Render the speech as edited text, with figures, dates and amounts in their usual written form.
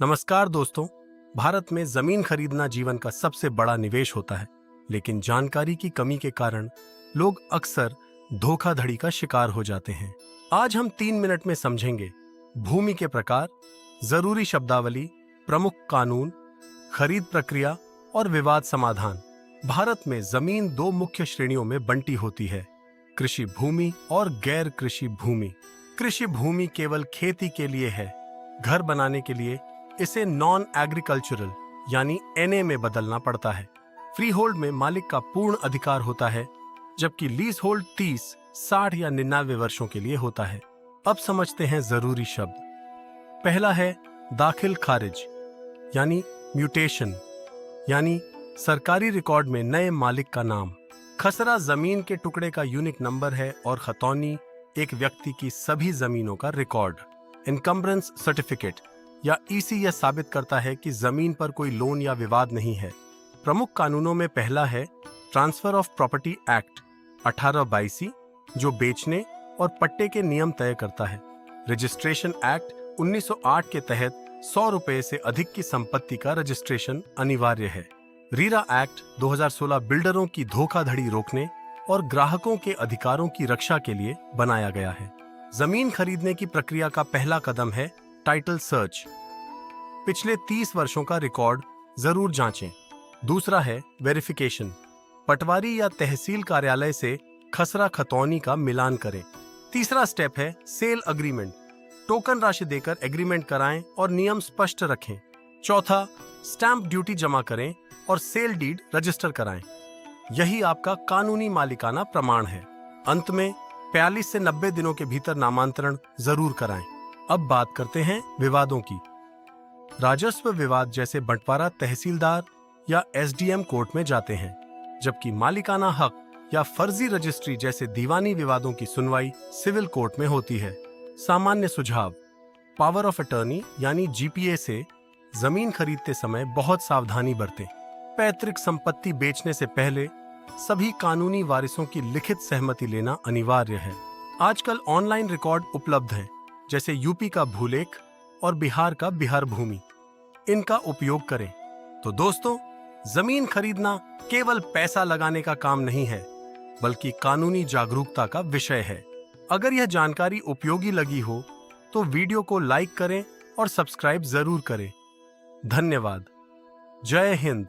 नमस्कार दोस्तों। भारत में जमीन खरीदना जीवन का सबसे बड़ा निवेश होता है, लेकिन जानकारी की कमी के कारण लोग अक्सर धोखाधड़ी का शिकार हो जाते हैं। आज हम 3 मिनट में समझेंगे भूमि के प्रकार, जरूरी शब्दावली, प्रमुख कानून, खरीद प्रक्रिया और विवाद समाधान। भारत में जमीन दो मुख्य श्रेणियों में बंटी होती है, कृषि भूमि और गैर कृषि भूमि। कृषि भूमि केवल खेती के लिए है। घर बनाने के लिए इसे नॉन एग्रीकल्चरल यानी एनए में बदलना पड़ता है। फ्री होल्ड में मालिक का पूर्ण अधिकार होता है, जबकि लीज होल्ड 30, 60 या 99 वर्षों के लिए होता है। अब समझते हैं जरूरी शब्द। पहला है दाखिल खारिज यानी म्यूटेशन, यानी सरकारी रिकॉर्ड में नए मालिक का नाम। खसरा जमीन के टुकड़े का यूनिक नंबर है और खतौनी एक व्यक्ति की सभी जमीनों का रिकॉर्ड। इनकम्बरेंस सर्टिफिकेट या ईसी यह साबित करता है कि जमीन पर कोई लोन या विवाद नहीं है। प्रमुख कानूनों में पहला है ट्रांसफर ऑफ प्रॉपर्टी एक्ट 1882, जो बेचने और पट्टे के नियम तय करता है। रजिस्ट्रेशन एक्ट 1908 के तहत 100 रुपए से अधिक की संपत्ति का रजिस्ट्रेशन अनिवार्य है। रीरा एक्ट 2016 बिल्डरों की धोखाधड़ी रोकने और ग्राहकों के अधिकारों की रक्षा के लिए बनाया गया है। जमीन खरीदने की प्रक्रिया का पहला कदम है टाइटल सर्च। पिछले 30 वर्षों का रिकॉर्ड जरूर जांचें। दूसरा है वेरिफिकेशन। पटवारी या तहसील कार्यालय से खसरा खतौनी का मिलान करें। तीसरा स्टेप है सेल अग्रीमेंट। टोकन राशि देकर एग्रीमेंट कराएं और नियम स्पष्ट रखें। चौथा, स्टैंप ड्यूटी जमा करें और सेल डीड रजिस्टर कराएं। यही आपका कानूनी मालिकाना प्रमाण है। अंत में 45 से 90 दिनों के भीतर नामांतरण जरूर कराएं। अब बात करते हैं विवादों की। राजस्व विवाद जैसे बंटवारा तहसीलदार या एसडीएम कोर्ट में जाते हैं, जबकि मालिकाना हक या फर्जी रजिस्ट्री जैसे दीवानी विवादों की सुनवाई सिविल कोर्ट में होती है। सामान्य सुझाव: पावर ऑफ अटर्नी यानी जीपीए से जमीन खरीदते समय बहुत सावधानी बरतें। पैतृक संपत्ति बेचने से पहले सभी कानूनी वारिसों की लिखित सहमति लेना अनिवार्य है। आजकल ऑनलाइन रिकॉर्ड उपलब्ध हैं, जैसे यूपी का भूलेख और बिहार का बिहार भूमि। इनका उपयोग करें। तो दोस्तों, जमीन खरीदना केवल पैसा लगाने का काम नहीं है, बल्कि कानूनी जागरूकता का विषय है। अगर यह जानकारी उपयोगी लगी हो तो वीडियो को लाइक करें और सब्सक्राइब जरूर करें। धन्यवाद। जय हिंद।